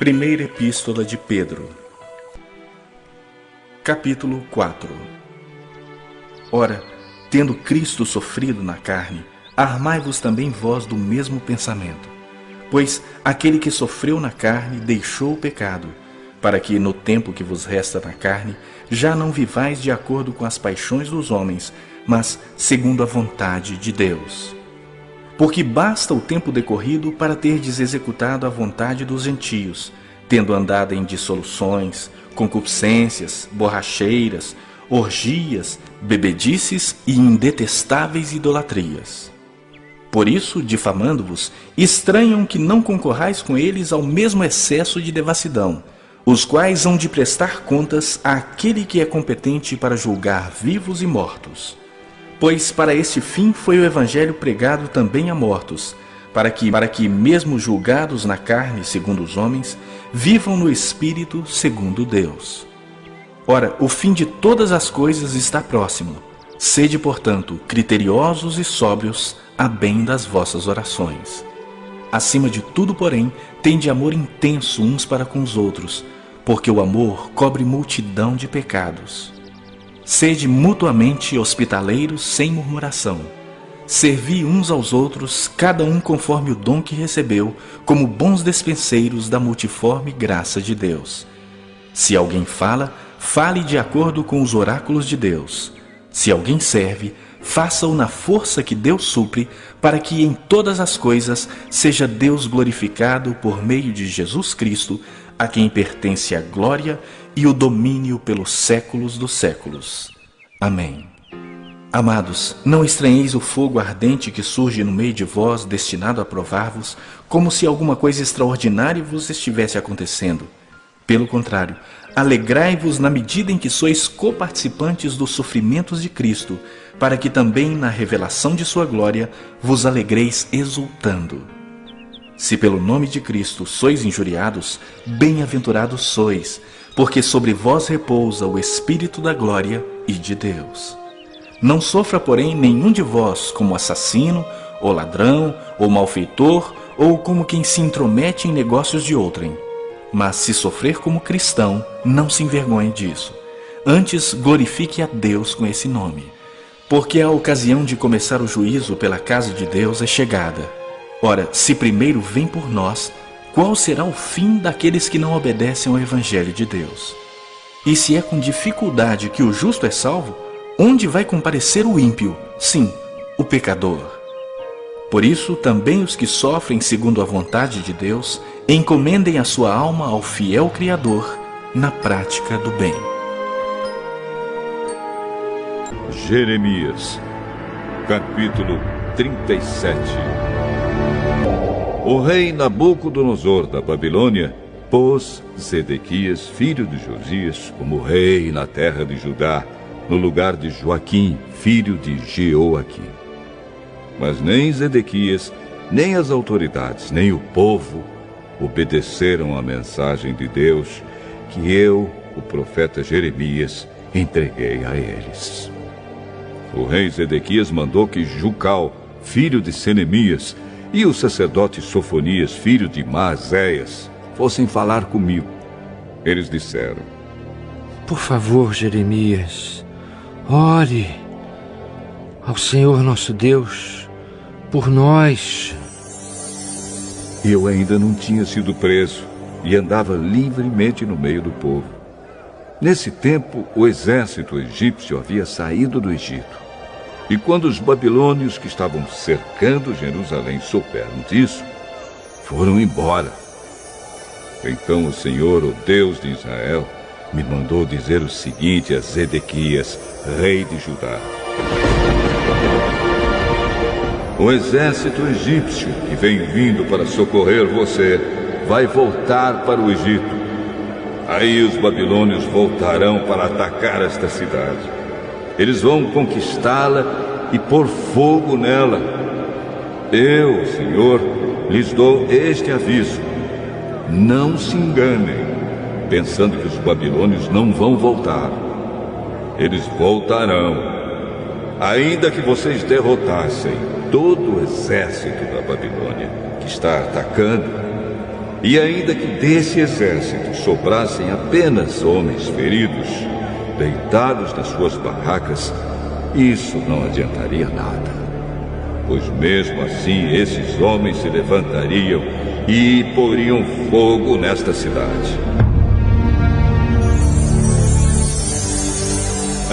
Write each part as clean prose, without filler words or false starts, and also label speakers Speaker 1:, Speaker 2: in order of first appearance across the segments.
Speaker 1: Primeira Epístola de Pedro, capítulo 4. Ora, tendo Cristo sofrido na carne, armai-vos também vós do mesmo pensamento. Pois aquele que sofreu na carne deixou o pecado, para que no tempo que vos resta na carne, já não vivais de acordo com as paixões dos homens, mas segundo a vontade de Deus. Porque basta o tempo decorrido para terdes executado a vontade dos gentios, tendo andado em dissoluções, concupiscências, borracheiras, orgias, bebedices e indetestáveis idolatrias. Por isso, difamando-vos, estranham que não concorrais com eles ao mesmo excesso de devassidão, os quais hão de prestar contas àquele que é competente para julgar vivos e mortos. Pois para este fim foi o Evangelho pregado também a mortos, para que, mesmo julgados na carne segundo os homens, vivam no Espírito segundo Deus. Ora, o fim de todas as coisas está próximo. Sede, portanto, criteriosos e sóbrios, a bem das vossas orações. Acima de tudo, porém, tende amor intenso uns para com os outros, porque o amor cobre multidão de pecados. Sede mutuamente hospitaleiros sem murmuração. Servi uns aos outros, cada um conforme o dom que recebeu, como bons despenseiros da multiforme graça de Deus. Se alguém fala, fale de acordo com os oráculos de Deus. Se alguém serve, faça-o na força que Deus supre, para que em todas as coisas seja Deus glorificado por meio de Jesus Cristo, a quem pertence a glória e o domínio pelos séculos dos séculos. Amém. Amados, não estranheis o fogo ardente que surge no meio de vós, destinado a provar-vos, como se alguma coisa extraordinária vos estivesse acontecendo. Pelo contrário, alegrai-vos na medida em que sois coparticipantes dos sofrimentos de Cristo, para que também na revelação de sua glória vos alegreis exultando. Se pelo nome de Cristo sois injuriados, bem-aventurados sois, porque sobre vós repousa o Espírito da glória e de Deus. Não sofra, porém, nenhum de vós como assassino, ou ladrão, ou malfeitor, ou como quem se intromete em negócios de outrem. Mas se sofrer como cristão, não se envergonhe disso. Antes, glorifique a Deus com esse nome. Porque a ocasião de começar o juízo pela casa de Deus é chegada. Ora, se primeiro vem por nós, qual será o fim daqueles que não obedecem ao Evangelho de Deus? E se é com dificuldade que o justo é salvo, onde vai comparecer o ímpio? Sim, o pecador. Por isso, também os que sofrem segundo a vontade de Deus, encomendem a sua alma ao fiel Criador na prática do bem.
Speaker 2: Jeremias, capítulo 37. O rei Nabucodonosor da Babilônia pôs Zedequias, filho de Josias, como rei na terra de Judá, no lugar de Joaquim, filho de Jeoaquim. Mas nem Zedequias, nem as autoridades, nem o povo obedeceram à mensagem de Deus que eu, o profeta Jeremias, entreguei a eles. O rei Zedequias mandou que Jucal, filho de Senemias, e o sacerdote Sofonias, filho de Maazéias, fossem falar comigo. Eles disseram:
Speaker 3: Por favor, Jeremias, ore ao Senhor nosso Deus por nós.
Speaker 2: Eu ainda não tinha sido preso e andava livremente no meio do povo. Nesse tempo, o exército egípcio havia saído do Egito. E quando os babilônios que estavam cercando Jerusalém souberam disso, foram embora. Então o Senhor, o Deus de Israel, me mandou dizer o seguinte a Zedequias, rei de Judá: O exército egípcio que vem vindo para socorrer você vai voltar para o Egito. Aí os babilônios voltarão para atacar esta cidade. Eles vão conquistá-la e pôr fogo nela. Eu, Senhor, lhes dou este aviso: não se enganem, pensando que os babilônios não vão voltar. Eles voltarão, ainda que vocês derrotassem todo o exército da Babilônia que está atacando. E ainda que desse exército sobrassem apenas homens feridos, deitados nas suas barracas, isso não adiantaria nada. Pois mesmo assim esses homens se levantariam e poriam fogo nesta cidade.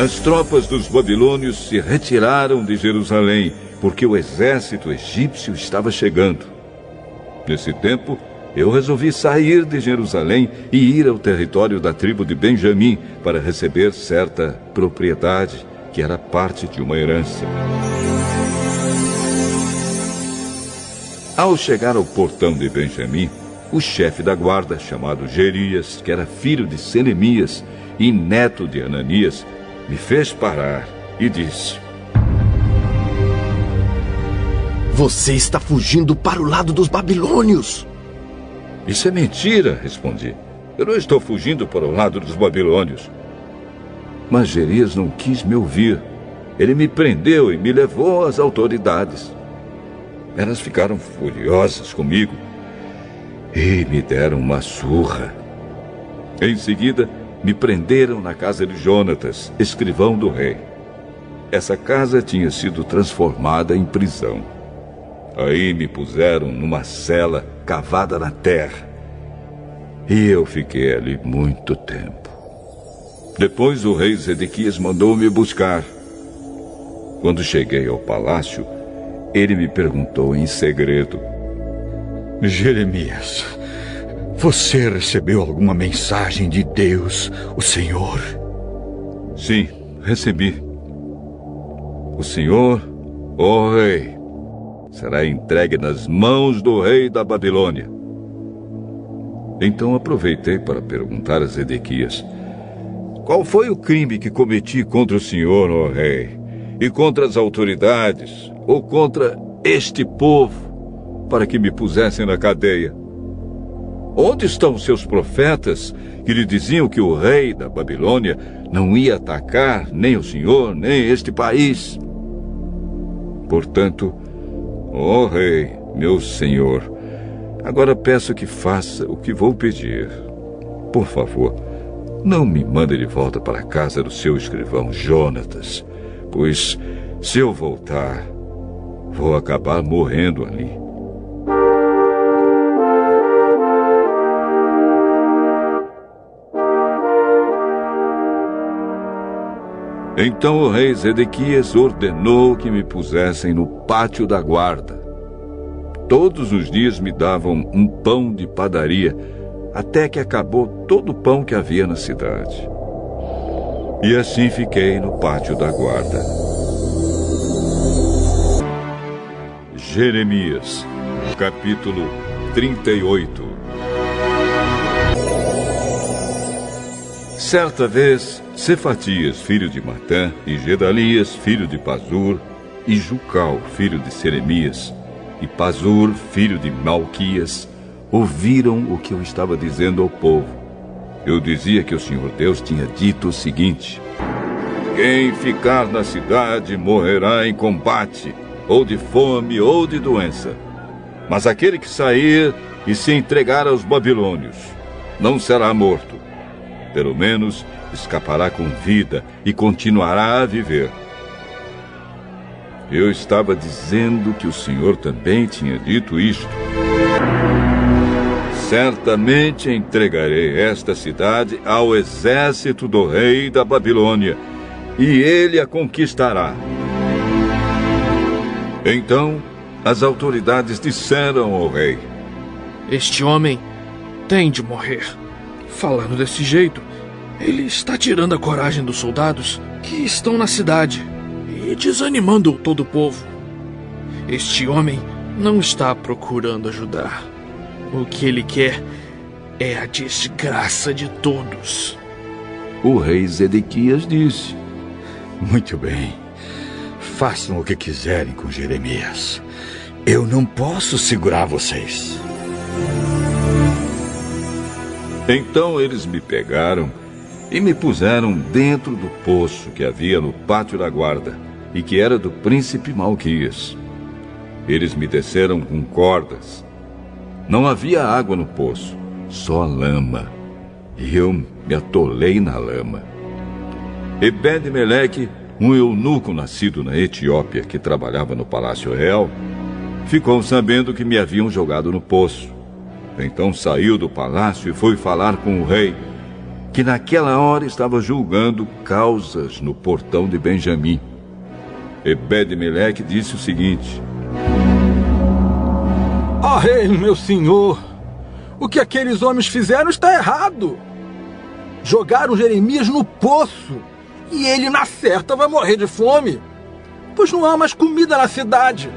Speaker 2: As tropas dos babilônios se retiraram de Jerusalém, porque o exército egípcio estava chegando. Nesse tempo, eu resolvi sair de Jerusalém e ir ao território da tribo de Benjamim para receber certa propriedade, que era parte de uma herança. Ao chegar ao portão de Benjamim, o chefe da guarda, chamado Jerias, que era filho de Selemias e neto de Ananias, me fez parar e disse:
Speaker 4: Você está fugindo para o lado dos babilônios.
Speaker 2: Isso é mentira, respondi. Eu não estou fugindo para o lado dos babilônios. Mas Jerias não quis me ouvir. Ele me prendeu e me levou às autoridades. Elas ficaram furiosas comigo e me deram uma surra. Em seguida, me prenderam na casa de Jonatas, escrivão do rei. Essa casa tinha sido transformada em prisão. Aí me puseram numa cela cavada na terra. E eu fiquei ali muito tempo. Depois o rei Zedequias mandou me buscar. Quando cheguei ao palácio, ele me perguntou em segredo:
Speaker 5: Jeremias, você recebeu alguma mensagem de Deus, o Senhor?
Speaker 2: Sim, recebi. O Senhor, ó rei, será entregue nas mãos do rei da Babilônia. Então aproveitei para perguntar a Zedequias: qual foi o crime que cometi contra o Senhor, ó rei, e contra as autoridades, ou contra este povo, para que me pusessem na cadeia? Onde estão seus profetas que lhe diziam que o rei da Babilônia não ia atacar nem o Senhor, nem este país? Portanto, ó rei, meu senhor, agora peço que faça o que vou pedir. Por favor, não me mande de volta para a casa do seu escrivão Jonatas, pois se eu voltar, vou acabar morrendo ali. Então o rei Zedequias ordenou que me pusessem no pátio da guarda. Todos os dias me davam um pão de padaria, até que acabou todo o pão que havia na cidade. E assim fiquei no pátio da guarda. Jeremias, capítulo 38. Certa vez, Cefatias, filho de Matã, e Gedalias, filho de Pazur, e Jucal, filho de Selemias, e Pazur, filho de Malquias, ouviram o que eu estava dizendo ao povo. Eu dizia que o Senhor Deus tinha dito o seguinte: quem ficar na cidade morrerá em combate, ou de fome, ou de doença. Mas aquele que sair e se entregar aos babilônios não será morto. Pelo menos escapará com vida e continuará a viver. Eu estava dizendo que o Senhor também tinha dito isto. Certamente entregarei esta cidade ao exército do rei da Babilônia, e ele a conquistará. Então, as autoridades disseram ao rei:
Speaker 6: este homem tem de morrer. Falando desse jeito, ele está tirando a coragem dos soldados que estão na cidade e desanimando todo o povo. Este homem não está procurando ajudar. O que ele quer é a desgraça de todos.
Speaker 2: O rei Zedequias disse:
Speaker 5: muito bem, façam o que quiserem com Jeremias. Eu não posso segurar vocês.
Speaker 2: Então eles me pegaram e me puseram dentro do poço que havia no pátio da guarda e que era do príncipe Malquias. Eles me desceram com cordas. Não havia água no poço, só lama. E eu me atolei na lama. Ebed-Meleque, um eunuco nascido na Etiópia que trabalhava no Palácio Real, ficou sabendo que me haviam jogado no poço. Então saiu do palácio e foi falar com o rei, que naquela hora estava julgando causas no portão de Benjamim. Ebed-Meleque disse o seguinte:
Speaker 7: Rei, meu senhor, o que aqueles homens fizeram está errado. Jogaram Jeremias no poço e ele, na certa, vai morrer de fome, pois não há mais comida na cidade.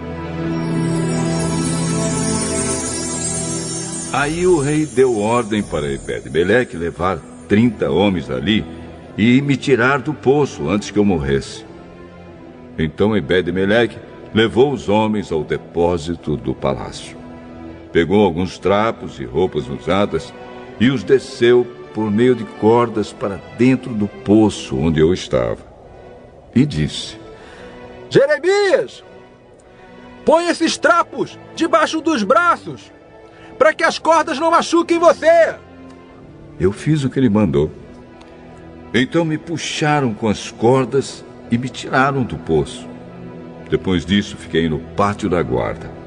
Speaker 2: Aí o rei deu ordem para Ebed-Meleque levar 30 homens ali e me tirar do poço antes que eu morresse. Então Ebed-Meleque levou os homens ao depósito do palácio. Pegou alguns trapos e roupas usadas e os desceu por meio de cordas para dentro do poço onde eu estava. E disse:
Speaker 7: Jeremias, põe esses trapos debaixo dos braços, para que as cordas não machuquem você.
Speaker 2: Eu fiz o que ele mandou. Então me puxaram com as cordas e me tiraram do poço. Depois disso, fiquei no pátio da guarda.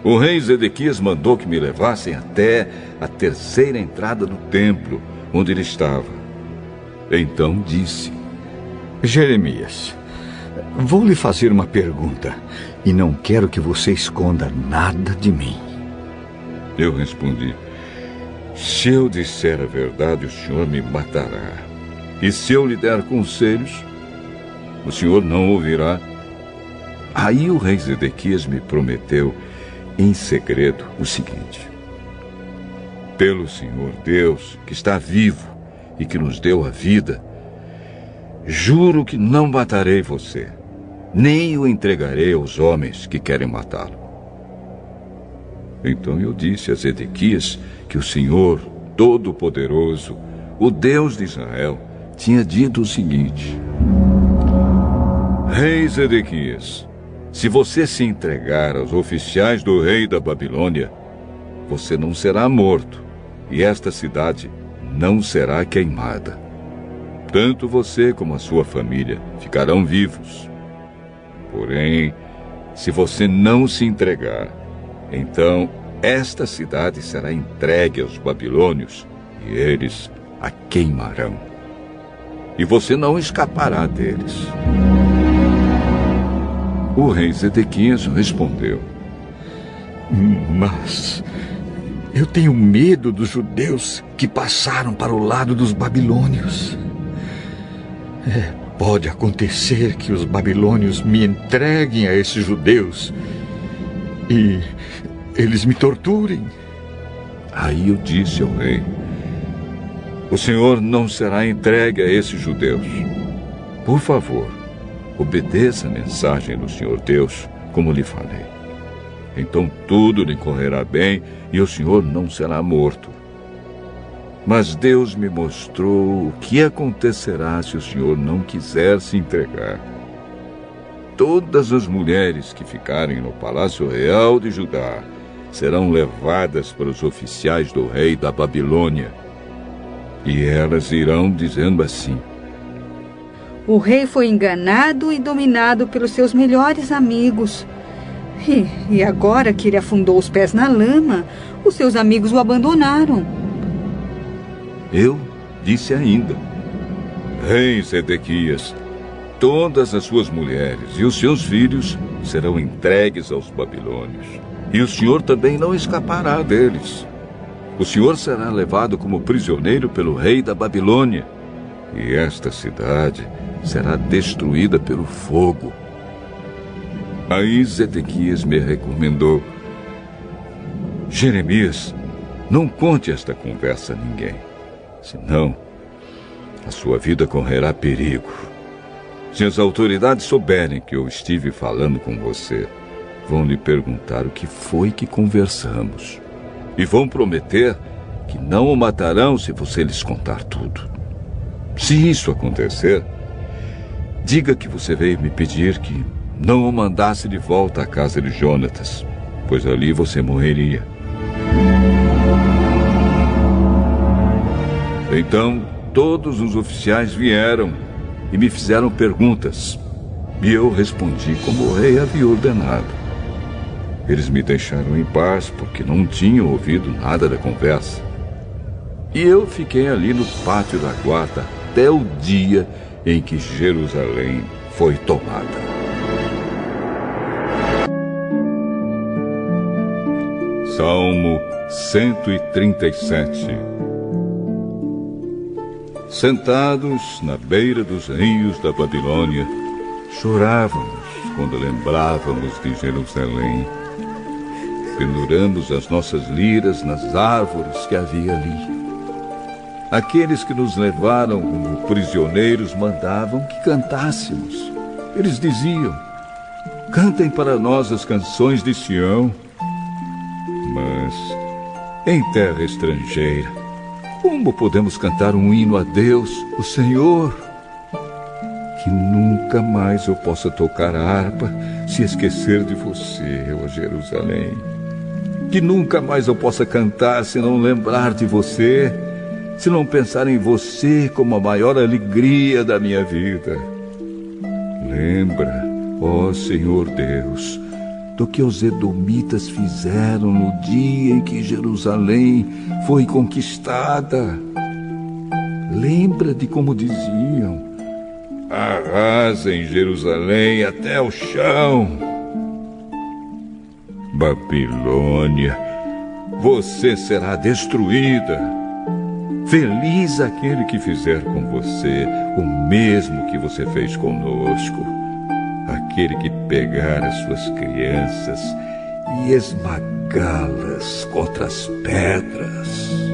Speaker 2: O rei Zedequias mandou que me levassem até a terceira entrada do templo, onde ele estava. Então disse:
Speaker 5: Jeremias, vou lhe fazer uma pergunta e não quero que você esconda nada de mim.
Speaker 2: Eu respondi: se eu disser a verdade, o senhor me matará. E se eu lhe der conselhos, o senhor não ouvirá. Aí o rei Zedequias me prometeu em segredo o seguinte: pelo Senhor Deus, que está vivo e que nos deu a vida, juro que não matarei você, nem o entregarei aos homens que querem matá-lo. Então eu disse a Zedequias que o Senhor Todo-Poderoso, o Deus de Israel, tinha dito o seguinte: Rei Zedequias, se você se entregar aos oficiais do rei da Babilônia, você não será morto, e esta cidade não será queimada. Tanto você como a sua família ficarão vivos. Porém, se você não se entregar, então esta cidade será entregue aos babilônios, e eles a queimarão. E você não escapará deles. O rei Zedequias respondeu:
Speaker 5: Mas eu tenho medo dos judeus que passaram para o lado dos babilônios. Pode acontecer que os babilônios me entreguem a esses judeus e eles me torturem.
Speaker 2: Aí eu disse ao rei: o senhor não será entregue a esses judeus. Por favor, obedeça a mensagem do Senhor Deus, como lhe falei. Então tudo lhe correrá bem e o senhor não será morto. Mas Deus me mostrou o que acontecerá se o senhor não quiser se entregar. Todas as mulheres que ficarem no Palácio Real de Judá serão levadas para os oficiais do rei da Babilônia. E elas irão dizendo assim:
Speaker 8: o rei foi enganado e dominado pelos seus melhores amigos. E agora que ele afundou os pés na lama, os seus amigos o abandonaram.
Speaker 2: Eu disse ainda: Rei Zedequias, todas as suas mulheres e os seus filhos serão entregues aos babilônios, e o senhor também não escapará deles. O senhor será levado como prisioneiro pelo rei da Babilônia, e esta cidade será destruída pelo fogo. Aí Zedequias me recomendou: Jeremias, não conte esta conversa a ninguém, senão a sua vida correrá perigo. Se as autoridades souberem que eu estive falando com você, vão lhe perguntar o que foi que conversamos. E vão prometer que não o matarão se você lhes contar tudo. Se isso acontecer, diga que você veio me pedir que não o mandasse de volta à casa de Jonatas, pois ali você morreria. Então todos os oficiais vieram e me fizeram perguntas. E eu respondi como o rei havia ordenado. Eles me deixaram em paz porque não tinham ouvido nada da conversa. E eu fiquei ali no pátio da guarda até o dia em que Jerusalém foi tomada. Salmo 137. Sentados na beira dos rios da Babilônia, chorávamos quando lembrávamos de Jerusalém. Penduramos as nossas liras nas árvores que havia ali. Aqueles que nos levaram como prisioneiros mandavam que cantássemos. Eles diziam: cantem para nós as canções de Sião. Mas, em terra estrangeira, como podemos cantar um hino a Deus, o Senhor? Que nunca mais eu possa tocar a harpa se esquecer de você, ó Jerusalém. Que nunca mais eu possa cantar se não lembrar de você, se não pensar em você como a maior alegria da minha vida. Lembra, ó Senhor Deus, do que os edomitas fizeram no dia em que Jerusalém foi conquistada. Lembra de como diziam: arrasem Jerusalém até o chão. Babilônia, você será destruída. Feliz aquele que fizer com você o mesmo que você fez conosco. Aquele que pegar as suas crianças e esmagá-las contra as pedras.